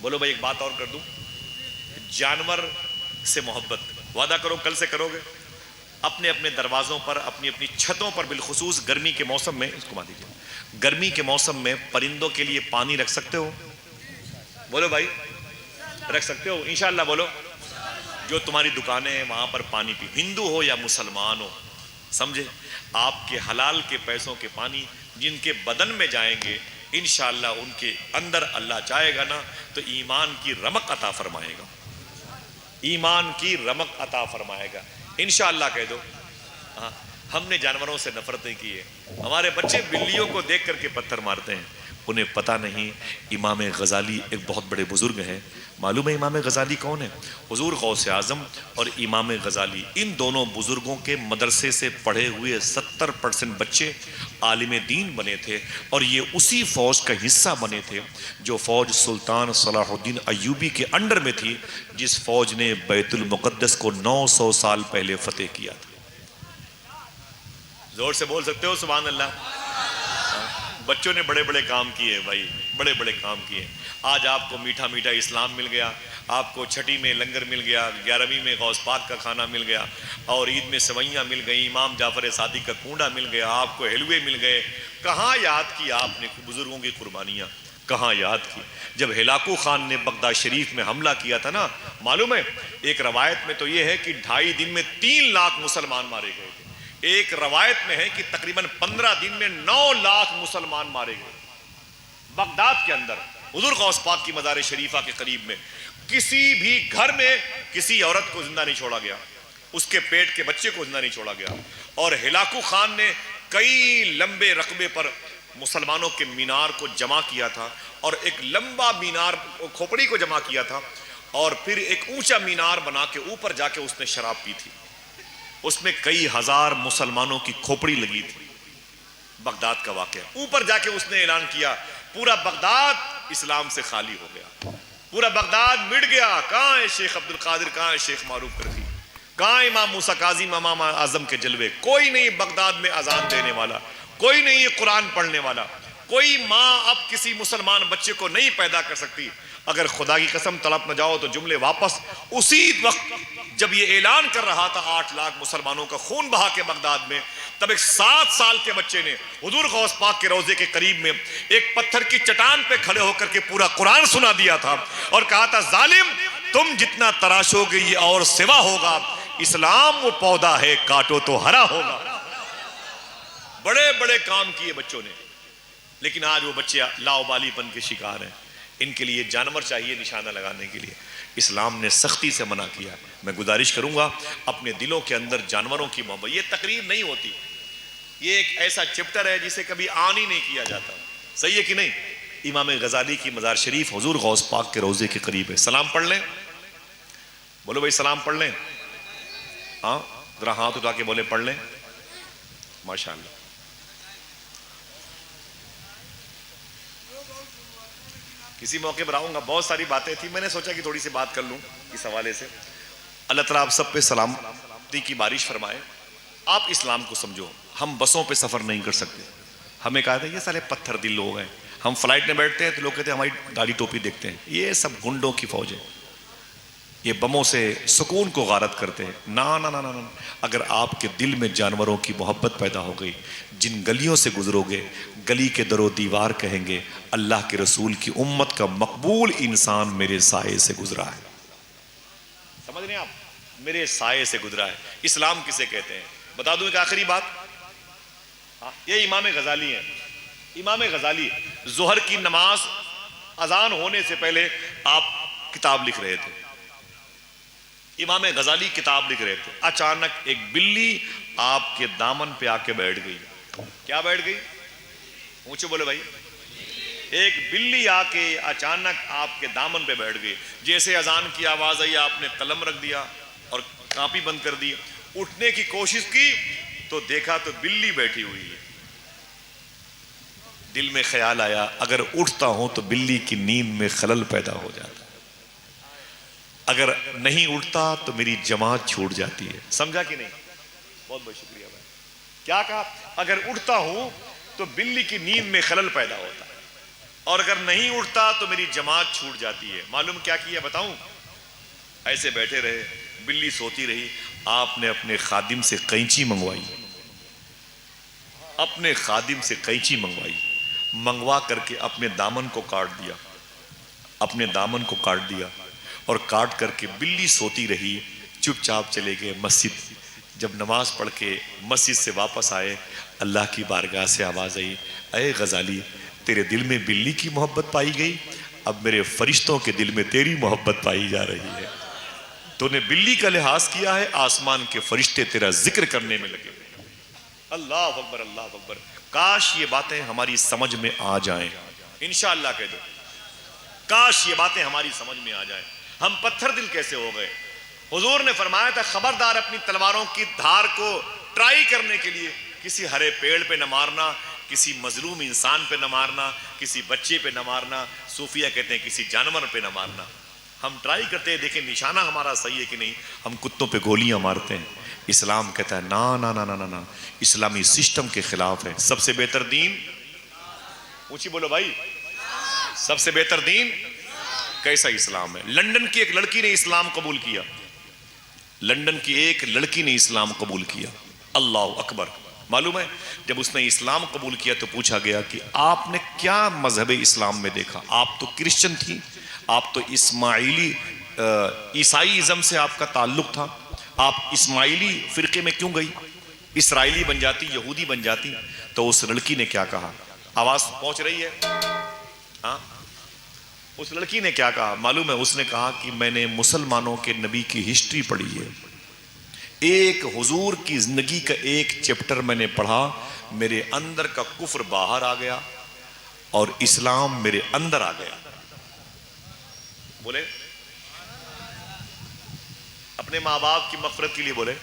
بولو بھائی ایک بات اور کر دوں، جانور سے محبت وعدہ کرو کل سے کرو گے، اپنے اپنے دروازوں پر، اپنی اپنی چھتوں پر، بالخصوص گرمی کے موسم میں، اس کو مار دیجیے، گرمی کے موسم میں پرندوں کے لیے پانی رکھ سکتے ہو؟ بولو بھائی رکھ سکتے ہو انشاءاللہ؟ بولو، جو تمہاری دکانیں ہیں وہاں پر پانی پی، ہندو ہو یا مسلمان ہو، سمجھے، آپ کے حلال کے پیسوں کے پانی جن کے بدن میں جائیں گے انشاءاللہ ان کے اندر اللہ چاہے گا نا تو ایمان کی رمق عطا فرمائے گا، ایمان کی رمق عطا فرمائے گا انشاءاللہ کہہ دو۔ ہاں، ہم نے جانوروں سے نفرت نہیں کی ہے، ہمارے بچے بلیوں کو دیکھ کر کے پتھر مارتے ہیں، انہیں پتہ نہیں امام غزالی ایک بہت بڑے بزرگ ہیں۔ معلوم ہے امام غزالی کون ہے؟ حضور غوث اعظم اور امام غزالی، ان دونوں بزرگوں کے مدرسے سے پڑھے ہوئے 70% بچے عالم دین بنے تھے، اور یہ اسی فوج کا حصہ بنے تھے جو فوج سلطان صلاح الدین ایوبی کے انڈر میں تھی، جس فوج نے بیت المقدس کو 900 سال پہلے فتح کیا تھا۔ زور سے بول سکتے ہو سبحان اللہ؟ بچوں نے بڑے بڑے کام کیے بھائی، بڑے بڑے کام کیے۔ آج آپ کو میٹھا میٹھا اسلام مل گیا، آپ کو چھٹی میں لنگر مل گیا، 11ویں میں غوث پاک کا کھانا مل گیا، اور عید میں سوئیاں مل گئیں، امام جعفر صادق کا کنڈا مل گیا، آپ کو حلوے مل گئے۔ کہاں یاد کی آپ نے بزرگوں کی قربانیاں؟ کہاں یاد کی؟ جب ہلاکو خان نے بغداد شریف میں حملہ کیا تھا نا، معلوم ہے ایک روایت میں تو یہ ہے کہ 2.5 دن میں 3 لاکھ مسلمان مارے گئے تھے، ایک روایت میں ہے کہ تقریباً 15 دن میں 9 لاکھ مسلمان مارے گئے بغداد کے اندر، حضور غوث پاک کی مزار شریفہ کے قریب میں۔ کسی بھی گھر میں کسی عورت کو زندہ نہیں چھوڑا گیا، اس کے پیٹ کے بچے کو زندہ نہیں چھوڑا گیا۔ اور ہلاکو خان نے کئی لمبے رقبے پر مسلمانوں کے مینار کو جمع کیا تھا، اور ایک لمبا مینار کھوپڑی کو جمع کیا تھا، اور پھر ایک اونچا مینار بنا کے اوپر جا کے اس نے شراب پی تھی، اس میں کئی ہزار مسلمانوں کی کھوپڑی لگی تھی۔ بغداد کا واقعہ، اوپر جا کے اس نے اعلان کیا پورا بغداد اسلام سے خالی ہو گیا، پورا بغداد مٹ گیا، کہاں ہے شیخ عبد القادر، کہاں ہے شیخ معروف کرفی، کہاں امام موسیٰ کاظم، امام اعظم کے جلوے، کوئی نہیں بغداد میں اذان دینے والا، کوئی نہیں قرآن پڑھنے والا، کوئی ماں اب کسی مسلمان بچے کو نہیں پیدا کر سکتی۔ اگر خدا کی قسم تڑپ نہ جاؤ تو جملے واپس اسی وقت جب یہ اعلان کر رہا تھا 8 لاکھ مسلمانوں کا خون بہا کے بغداد میں، تب ایک 7 سال کے بچے نے حضور غوث پاک کے روضے کے قریب میں ایک پتھر کی چٹان پہ کھڑے ہو کر کے پورا قرآن سنا دیا تھا، اور کہا تھا ظالم تم جتنا تراشو گے یہ اور سوا ہوگا، اسلام وہ پودا ہے کاٹو تو ہرا ہوگا۔ بڑے بڑے کام کیے بچوں نے، لیکن آج وہ بچے لاؤبالی پن کے شکار ہیں، ان کے لیے جانور چاہیے نشانہ لگانے کے لیے، اسلام نے سختی سے منع کیا۔ میں گزارش کروں گا اپنے دلوں کے اندر جانوروں کی محبت، یہ تقریر نہیں ہوتی، یہ ایک ایسا چپٹر ہے جسے کبھی آن ہی نہیں کیا جاتا، صحیح ہے کہ نہیں؟ امام غزالی کی مزار شریف حضور غوث پاک کے روضے کے قریب ہے، سلام پڑھ لیں، بولو بھائی سلام پڑھ لیں، ہاں ذرا ہاتھ اٹھا کے بولے پڑھ لیں، ماشاءاللہ۔ کسی موقع پر آؤں گا، بہت ساری باتیں تھی، میں نے سوچا کہ تھوڑی سی بات کر لوں اس حوالے سے۔ اللہ تعالیٰ آپ سب پہ سلامتی کی بارش فرمائے۔ آپ اسلام کو سمجھو، ہم بسوں پہ سفر نہیں کر سکتے، ہمیں کہا تھا یہ سارے پتھر دل لوگ ہیں، ہم فلائٹ میں بیٹھتے ہیں تو لوگ کہتے ہیں ہماری داڑھی ٹوپی دیکھتے ہیں، یہ سب گنڈوں کی فوج ہے، یہ بموں سے سکون کو غارت کرتے ہیں۔ نا نا نا نا، اگر آپ کے دل میں جانوروں کی محبت پیدا ہو گئی، جن گلیوں سے گزرو گے گلی کے در و دیوار کہیں گے اللہ کے رسول کی امت کا مقبول انسان میرے سائے سے گزرا ہے، سمجھ رہے ہیں آپ، میرے سائے سے گزرا ہے۔ اسلام کسے کہتے ہیں بتا دوں ایک آخری بات، یہ امام غزالی ہیں۔ امام غزالی ظہر کی نماز اذان ہونے سے پہلے آپ کتاب لکھ رہے تھے، امام غزالی کتاب لکھ رہے تھے، اچانک ایک بلی آپ کے دامن پہ آ کے بیٹھ گئی۔ کیا بیٹھ گئی؟ اونچے بولے بھائی، ایک بلی آ کے اچانک آپ کے دامن پہ بیٹھ گئی، جیسے اذان کی آواز آئی آپ نے قلم رکھ دیا اور کاپی بند کر دی، اٹھنے کی کوشش کی تو دیکھا تو بلی بیٹھی ہوئی ہے۔ دل میں خیال آیا اگر اٹھتا ہوں تو بلی کی نیند میں خلل پیدا ہو جاتا، اگر نہیں اٹھتا تو میری جماعت چھوٹ جاتی ہے، سمجھا کہ نہیں؟ بہت بہت شکریہ بھائی۔ کیا کہا؟ اگر اٹھتا ہوں تو بلی کی نیند میں خلل پیدا ہوتا ہے، اور اگر نہیں اٹھتا تو میری جماعت چھوٹ جاتی ہے. معلوم کیا کیا بتاؤں؟ ایسے بیٹھے رہے, بلی سوتی رہی, آپ نے اپنے خادم سے قینچی منگوائی, اپنے خادم سے قینچی منگوائی, منگوا کر کے اپنے دامن کو کاٹ دیا, اپنے دامن کو کاٹ دیا, اور کاٹ کر کے بلی سوتی رہی. چپ چاپ چلے گئے مسجد. جب نماز پڑھ کے مسجد سے واپس آئے, اللہ کی بارگاہ سے آواز آئی, اے غزالی, تیرے دل میں بلی کی محبت پائی گئی, اب میرے فرشتوں کے دل میں تیری محبت پائی جا رہی ہے. تو نے بلی کا لحاظ کیا ہے, آسمان کے فرشتے تیرا ذکر کرنے میں لگے. اللہ اکبر, اللہ اکبر. کاش یہ باتیں ہماری سمجھ میں آ جائیں. انشاءاللہ کہہ دو, کاش یہ باتیں ہماری سمجھ میں آ جائیں. ہم پتھر دل کیسے ہو گئے. حضور نے فرمایا تھا, خبردار اپنی تلواروں کی دھار کو ٹرائی کرنے کے لیے کسی ہرے پیڑ پہ نہ مارنا, کسی مظلوم انسان پہ نہ مارنا, کسی بچے پہ نہ مارنا. صوفیہ کہتے ہیں کسی جانور پہ نہ مارنا. ہم ٹرائی کرتے ہیں, دیکھیں نشانہ ہمارا صحیح ہے کہ نہیں. ہم کتوں پہ گولیاں مارتے ہیں. اسلام کہتا ہے نا نا نا نا نا, اسلامی سسٹم کے خلاف ہے. سب سے بہتر دین, اونچی بولو بھائی, سب سے بہتر دین کیسا اسلام ہے؟ لندن کی ایک لڑکی نے اسلام قبول کیا, لندن کی ایک لڑکی نے اسلام قبول کیا. اللہ اکبر. معلوم ہے جب اس نے اسلام قبول کیا تو پوچھا گیا کہ آپ نے کیا مذہب اسلام میں دیکھا؟ آپ تو کرسچن تھی, آپ تو اسماعیلی عیسائی ازم سے آپ کا تعلق تھا, آپ اسماعیلی فرقے میں کیوں گئی؟ اسرائیلی بن جاتی, یہودی بن جاتی. تو اس لڑکی نے کیا کہا؟ آواز پہنچ رہی ہے؟ ہاں, اس لڑکی نے کیا کہا معلوم ہے؟ اس نے کہا کہ میں نے مسلمانوں کے نبی کی ہسٹری پڑھی ہے, ایک حضور کی زندگی کا ایک چیپٹر میں نے پڑھا, میرے اندر کا کفر باہر آ گیا اور اسلام میرے اندر آ گیا. بولے اپنے ماں باپ کی مغفرت کے لیے بولے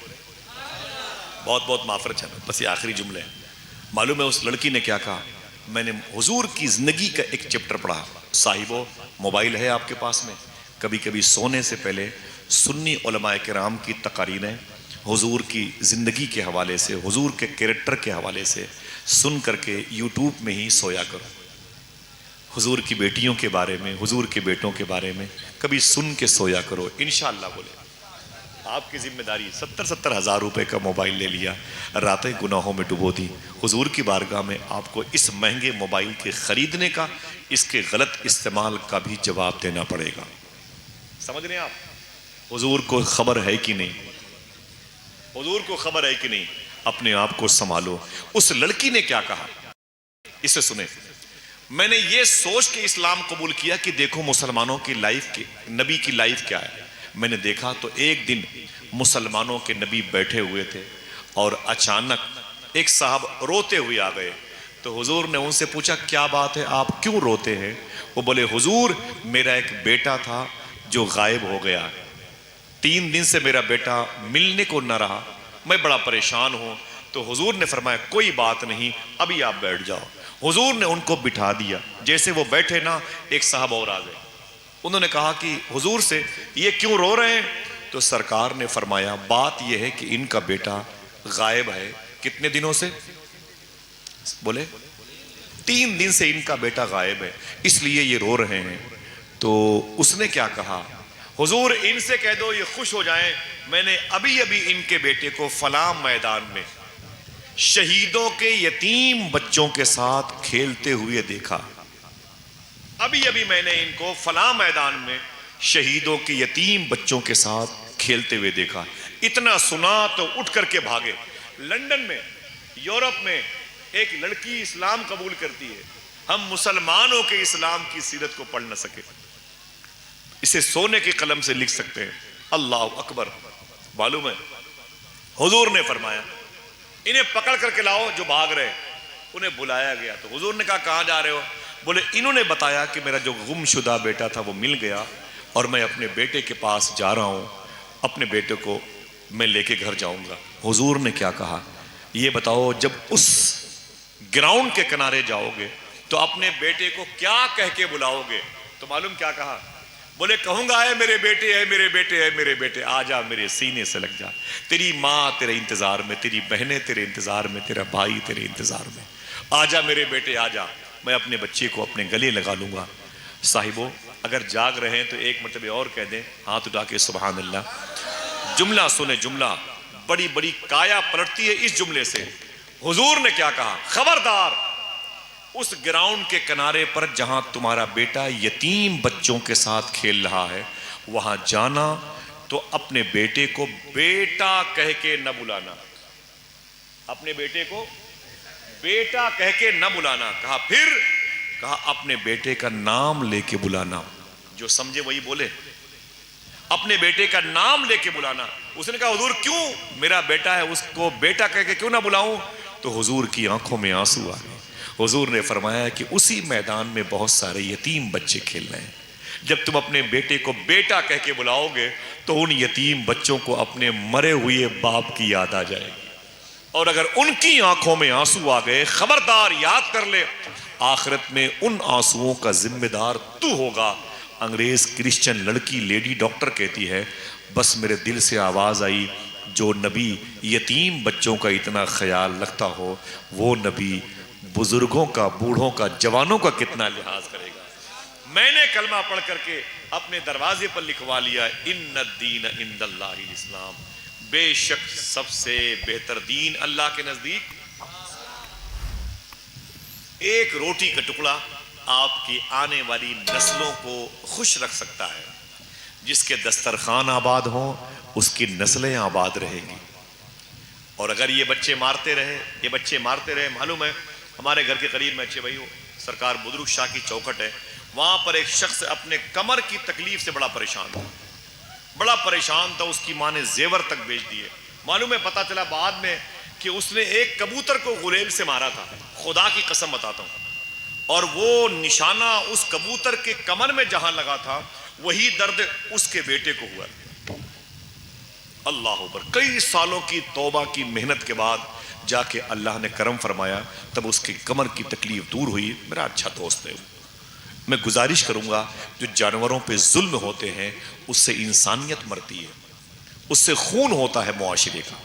بہت بہت معافرت چاہتا. بس یہ آخری جملے ہیں. معلوم ہے اس لڑکی نے کیا کہا؟ میں نے حضور کی زندگی کا ایک چیپٹر پڑھا. صاحبو, موبائل ہے آپ کے پاس میں, کبھی کبھی سونے سے پہلے سنی علماء کرام کی تقاریریں حضور کی زندگی کے حوالے سے, حضور کے کیریکٹر کے حوالے سے سن کر کے یوٹیوب میں ہی سویا کرو. حضور کی بیٹیوں کے بارے میں, حضور کے بیٹوں کے بارے میں کبھی سن کے سویا کرو. انشاءاللہ بولے آپ کی ذمہ داری. 70 ہزار روپے کا موبائل لے لیا, راتیں گناہوں میں ڈبو دی. حضور کی بارگاہ میں آپ کو اس مہنگے موبائل کے خریدنے کا, اس کے غلط استعمال کا بھی جواب دینا پڑے گا. سمجھ رہے ہیں آپ؟ حضور کو خبر ہے کہ نہیں, حضور کو خبر ہے کہ نہیں, اپنے آپ کو سنبھالو. اس لڑکی نے کیا کہا اسے سنیں. میں نے یہ سوچ کے اسلام قبول کیا کہ دیکھو مسلمانوں کی لائف کی, نبی کی لائف کیا ہے. میں نے دیکھا تو ایک دن مسلمانوں کے نبی بیٹھے ہوئے تھے اور اچانک ایک صاحب روتے ہوئے آ گئے. تو حضور نے ان سے پوچھا کیا بات ہے, آپ کیوں روتے ہیں؟ وہ بولے حضور میرا ایک بیٹا تھا جو غائب ہو گیا, 3 دن سے میرا بیٹا ملنے کو نہ رہا, میں بڑا پریشان ہوں. تو حضور نے فرمایا کوئی بات نہیں, ابھی آپ بیٹھ جاؤ. حضور نے ان کو بٹھا دیا. جیسے وہ بیٹھے نا, ایک صاحب اور آ گئے. انہوں نے کہا کہ حضور سے یہ کیوں رو رہے ہیں؟ تو سرکار نے فرمایا بات یہ ہے کہ ان کا بیٹا غائب ہے. کتنے دنوں سے؟ بولے 3 دن سے ان کا بیٹا غائب ہے, اس لیے یہ رو رہے ہیں. تو اس نے کیا کہا؟ حضور ان سے کہہ دو یہ خوش ہو جائیں, میں نے ابھی ابھی ان کے بیٹے کو فلاں میدان میں شہیدوں کے یتیم بچوں کے ساتھ کھیلتے ہوئے دیکھا. ابھی ابھی میں نے ان کو فلاں میدان میں شہیدوں کے یتیم بچوں کے ساتھ کھیلتے ہوئے دیکھا. اتنا سنا تو اٹھ کر کے بھاگے. لندن میں, یورپ میں ایک لڑکی اسلام قبول کرتی ہے, ہم مسلمانوں کے اسلام کی سیرت کو پڑھ نہ سکے. اسے سونے کے قلم سے لکھ سکتے ہیں. اللہ اکبر. معلوم ہے حضور نے فرمایا انہیں پکڑ کر کے لاؤ جو بھاگ رہے. انہیں بلایا گیا تو حضور نے کہا کہاں جا رہے ہو؟ بولے انہوں نے بتایا کہ میرا جو گم شدہ بیٹا تھا وہ مل گیا اور میں اپنے بیٹے کے پاس جا رہا ہوں, اپنے بیٹے کو میں لے کے گھر جاؤں گا. حضور نے کیا کہا یہ بتاؤ, جب اس گراؤنڈ کے کنارے جاؤ گے تو اپنے بیٹے کو کیا کہہ کے بلاؤ گے؟ تو معلوم کیا کہا؟ بولے کہوں گا اے میرے بیٹے, اے میرے بیٹے, اے میرے بیٹے, آ جا میرے سینے سے لگ جا. تیری ماں تیرے انتظار میں, تیری بہنیں تیرے انتظار میں, تیرا بھائی تیرے انتظار میں. آ جا میرے بیٹے, آ جا. میں اپنے بچے کو اپنے گلے لگا لوں گا۔ صاحبوں اگر جاگ رہے ہیں تو ایک مرتبہ اور کہہ دیں، ہاتھ اٹھا کے سبحان اللہ۔ جملہ سنیں، جملہ بڑی بڑی کایا پلٹتی ہے اس جملے سے۔ حضور نے کیا کہا؟ خبردار اس گراؤنڈ کے کنارے پر جہاں تمہارا بیٹا یتیم بچوں کے ساتھ کھیل رہا ہے وہاں جانا تو اپنے بیٹے کو بیٹا کہہ کے نہ بلانا، اپنے بیٹے کو بیٹا کہہ کے نہ بلانا۔ کہا پھر؟ کہا اپنے بیٹے کا نام لے کے بلانا۔ جو سمجھے وہی بولے، اپنے بیٹے کا نام لے کے بلانا۔ اس نے کہا حضور کیوں؟ میرا بیٹا ہے اس کو بیٹا کہہ کے کیوں نہ بلاؤں؟ تو حضور کی آنکھوں میں آنسو آ گئے۔ حضور نے فرمایا کہ اسی میدان میں بہت سارے یتیم بچے کھیل رہے ہیں، جب تم اپنے بیٹے کو بیٹا کہہ کے بلاؤ گے تو ان یتیم بچوں کو اپنے مرے ہوئے باپ کی یاد آ جائے گی، اور اگر ان کی آنکھوں میں آنسو آ گئے خبردار یاد کر لے آخرت میں ان آنسوؤں کا ذمہ دار تو ہوگا۔ انگریز کرسچن لڑکی لیڈی ڈاکٹر کہتی ہے بس میرے دل سے آواز آئی جو نبی یتیم بچوں کا اتنا خیال رکھتا ہو وہ نبی بزرگوں کا، بوڑھوں کا، جوانوں کا کتنا لحاظ کرے گا۔ میں نے کلمہ پڑھ کر کے اپنے دروازے پر لکھوا لیا ان الدین عند اللہ الاسلام، بے شک سب سے بہتر دین اللہ کے نزدیک ایک روٹی کا ٹکڑا آپ کی آنے والی نسلوں کو خوش رکھ سکتا ہے۔ جس کے دسترخوان آباد ہوں اس کی نسلیں آباد رہیں گی۔ اور اگر یہ بچے مارتے رہے، معلوم ہے ہمارے گھر کے قریب میں اچھے بھائی ہو سرکار بدرگ شاہ کی چوکھٹ ہے، وہاں پر ایک شخص اپنے کمر کی تکلیف سے بڑا پریشان تھا، اس کی ماں نے زیور تک بیچ دیے۔ معلوم ہے پتا چلا بعد میں کہ اس نے ایک کبوتر کو غلیل سے مارا تھا، خدا کی قسم بتاتا ہوں، اور وہ نشانہ اس کبوتر کے کمر میں جہاں لگا تھا وہی درد اس کے بیٹے کو ہوا۔ اللہ اکبر، کئی سالوں کی توبہ کی محنت کے بعد جا کے اللہ نے کرم فرمایا، تب اس کی کمر کی تکلیف دور ہوئی۔ میرا اچھا دوست ہے، میں گزارش کروں گا جو جانوروں پہ ظلم ہوتے ہیں اس سے انسانیت مرتی ہے، اس سے خون ہوتا ہے معاشرے کا،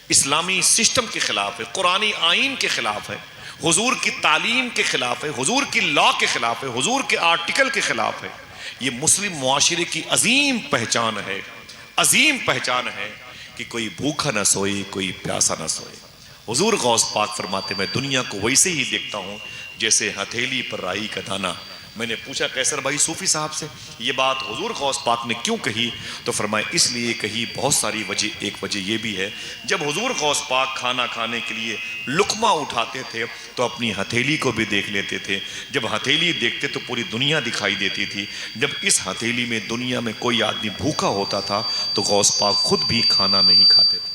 اسلامی سسٹم کے خلاف ہے، قرآنی آئین کے خلاف ہے، حضور کی تعلیم کے خلاف ہے، حضور کی لا کے خلاف ہے، حضور کے آرٹیکل کے خلاف ہے۔ یہ مسلم معاشرے کی عظیم پہچان ہے، عظیم پہچان ہے کہ کوئی بھوکا نہ سوئے، کوئی پیاسا نہ سوئے۔ حضور غوث پاک فرماتے میں دنیا کو ویسے ہی دیکھتا ہوں جیسے ہتھیلی پر رائی کا دانہ۔ میں نے پوچھا قیصر بھائی صوفی صاحب سے یہ بات حضور غوث پاک نے کیوں کہی؟ تو فرمایا اس لیے کہی، بہت ساری وجہ، ایک وجہ یہ بھی ہے جب حضور غوث پاک کھانا کھانے کے لیے لقمہ اٹھاتے تھے تو اپنی ہتھیلی کو بھی دیکھ لیتے تھے، جب ہتھیلی دیکھتے تو پوری دنیا دکھائی دیتی تھی، جب اس ہتھیلی میں دنیا میں کوئی آدمی بھوکا ہوتا تھا تو غوث پاک خود بھی کھانا نہیں کھاتے تھے۔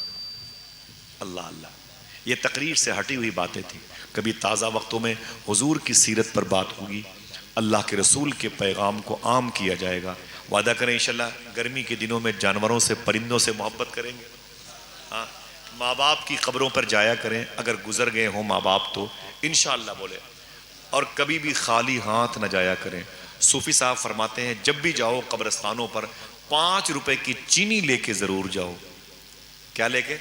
اللہ اللہ، یہ تقریر سے ہٹی ہوئی باتیں تھیں۔ کبھی تازہ وقتوں میں حضور کی سیرت پر بات ہوگی، اللہ کے رسول کے پیغام کو عام کیا جائے گا۔ وعدہ کریں انشاءاللہ گرمی کے دنوں میں جانوروں سے، پرندوں سے محبت کریں گے۔ ہاں، ماں باپ کی قبروں پر جایا کریں، اگر گزر گئے ہوں ماں باپ تو انشاءاللہ بولے، اور کبھی بھی خالی ہاتھ نہ جایا کریں۔ صوفی صاحب فرماتے ہیں جب بھی جاؤ قبرستانوں پر 5 روپے کی چینی لے کے ضرور جاؤ۔ کیا لے کے؟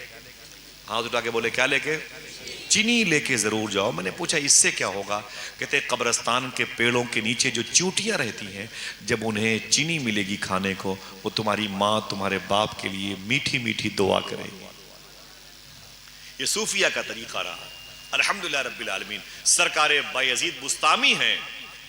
ہاتھ اٹھا کے بولے کیا لے کے؟ چینی لے کے ضرور جاؤ۔ میں نے پوچھا اس سے کیا ہوگا؟ کہتے قبرستان کے پیڑوں کے نیچے جو چیونٹیاں رہتی ہیں جب انہیں چینی ملے گی کھانے کو وہ تمہاری ماں تمہارے باپ کے لیے میٹھی میٹھی دعا کرے گی۔ یہ صوفیہ کا طریقہ رہا۔ الحمدللہ رب العالمین۔ سرکار بایزید بستامی ہیں،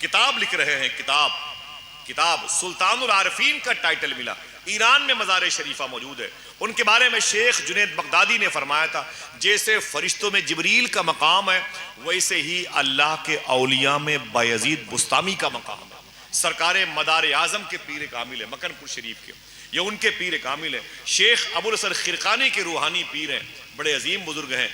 کتاب لکھ رہے ہیں، کتاب سلطان العارفین کا ٹائٹل ملا۔ ایران میں مزار شریفہ موجود ہے۔ ان کے بارے میں شیخ جنید بغدادی نے فرمایا تھا جیسے فرشتوں میں جبریل کا مقام ہے ویسے ہی اللہ کے اولیاء میں بایزید بستامی کا مقام ہے۔ سرکار مدار اعظم کے پیر کامل ہے، مکن پور شریف کے، یہ ان کے پیر کامل ہے۔ شیخ ابو الحسن خرقانی کے روحانی پیر ہیں، بڑے عظیم بزرگ ہیں۔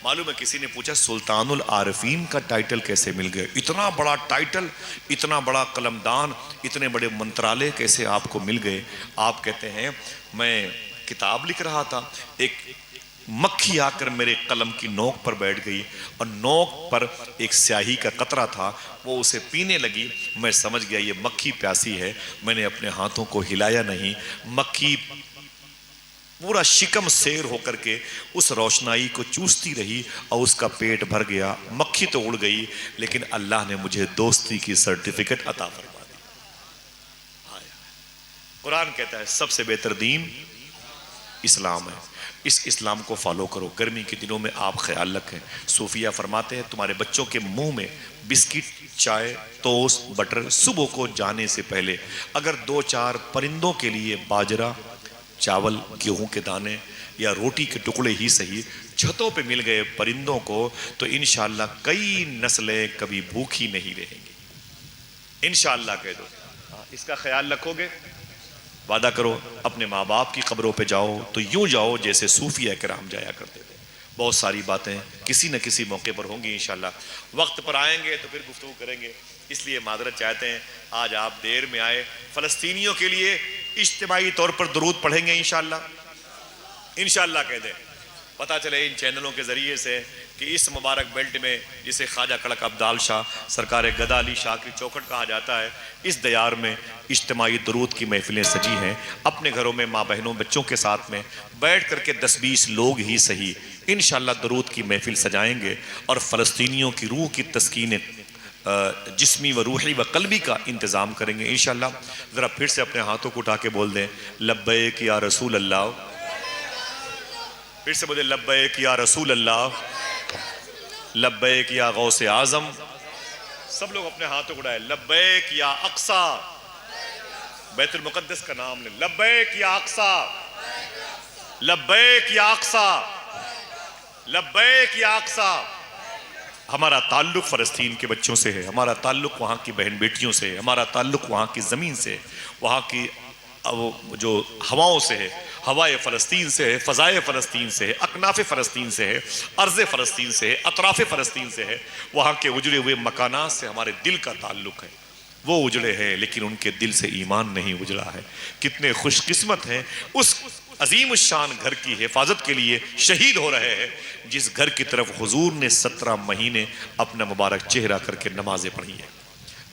معلوم ہے کسی نے پوچھا سلطان العارفین کا ٹائٹل کیسے مل گئے؟ اتنا بڑا ٹائٹل، اتنا بڑا قلمدان، اتنے بڑے منترالے کیسے آپ کو مل گئے؟ آپ کہتے ہیں میں کتاب لکھ رہا تھا، ایک مکھی آ کر میرے قلم کی نوک پر بیٹھ گئی اور نوک پر ایک سیاہی کا قطرہ تھا، وہ اسے پینے لگی، میں سمجھ گیا یہ مکھی پیاسی ہے، میں نے اپنے ہاتھوں کو ہلایا نہیں، مکھی پورا شکم سیر ہو کر کے اس روشنائی کو چوستی رہی اور اس کا پیٹ بھر گیا، مکھی تو اڑ گئی لیکن اللہ نے مجھے دوستی کی سرٹیفکیٹ عطا فرما دی۔ قرآن کہتا ہے سب سے بہتر دین اسلام ہے، اس اسلام کو فالو کرو۔ گرمی کے دنوں میں آپ خیال رکھیں، صوفیہ فرماتے ہیں تمہارے بچوں کے منہ میں بسکٹ، چائے، ٹوسٹ، بٹر صبح کو جانے سے پہلے اگر 2-4 پرندوں کے لیے باجرہ، چاول، گیہوں کے دانے یا روٹی کے ٹکڑے ہی صحیح چھتوں پہ مل گئے پرندوں کو تو انشاءاللہ کئی نسلیں کبھی بھوکھی نہیں رہیں گی، انشاءاللہ کہہ دو۔ اس کا خیال رکھو گے، وعدہ کرو اپنے ماں باپ کی قبروں پہ جاؤ تو یوں جاؤ جیسے صوفیہ کرام جایا کرتے تھے۔ بہت ساری باتیں کسی نہ کسی موقع پر ہوں گی انشاءاللہ، وقت پر آئیں گے تو پھر گفتگو کریں گے، اس لیے معذرت چاہتے ہیں آج آپ دیر میں آئے۔ فلسطینیوں کے لیے اجتماعی طور پر درود پڑھیں گے انشاءاللہ، انشاءاللہ کہہ دیں، پتہ چلے ان چینلوں کے ذریعے سے کہ اس مبارک بیلٹ میں جسے خواجہ کڑک عبدال شاہ سرکار گدا علی شاہ کی چوکھٹ کہا جاتا ہے، اس دیار میں اجتماعی درود کی محفلیں سجی ہیں۔ اپنے گھروں میں ماں بہنوں بچوں کے ساتھ میں بیٹھ کر کے 10-20 لوگ ہی صحیح انشاءاللہ درود کی محفل سجائیں گے اور فلسطینیوں کی روح کی تسکین جسمی و روحی و قلبی کا انتظام کریں گے انشاءاللہ۔ ذرا پھر سے اپنے ہاتھوں کو اٹھا کے بول دیں لبیک یا رسول اللہ، پھر سے بولے لبیک یا رسول اللہ، لبیک یا غوث اعظم۔ سب لوگ اپنے ہاتھوں کو اٹھائیں، لبیک یا اقصی، بیت المقدس کا نام لیں، لبیک یا اقصی، لبیک یا اقصی، لبیک یا اقصی۔ ہمارا تعلق فلسطین کے بچوں سے ہے، ہمارا تعلق وہاں کی بہن بیٹیوں سے ہے، ہمارا تعلق وہاں کی زمین سے، وہاں کی جو ہواؤں سے ہے، ہوائے فلسطین سے ہے، فضائے فلسطین سے ہے، اکناف فلسطین سے ہے، ارض فلسطین سے ہے، اطراف فلسطین سے ہے، وہاں کے اجڑے ہوئے مکانات سے ہمارے دل کا تعلق ہے۔ وہ اجڑے ہیں لیکن ان کے دل سے ایمان نہیں اجڑا ہے۔ کتنے خوش قسمت ہیں اس عظیم الشان گھر کی حفاظت کے لیے شہید ہو رہے ہیں جس گھر کی طرف حضور نے 17 مہینے اپنا مبارک چہرہ کر کے نمازیں پڑھی ہیں۔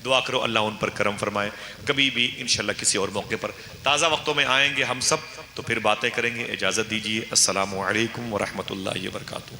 دعا کرو اللہ ان پر کرم فرمائے۔ کبھی بھی انشاءاللہ کسی اور موقع پر تازہ وقتوں میں آئیں گے ہم سب تو پھر باتیں کریں گے۔ اجازت دیجیے، السلام علیکم ورحمۃ اللہ وبرکاتہ۔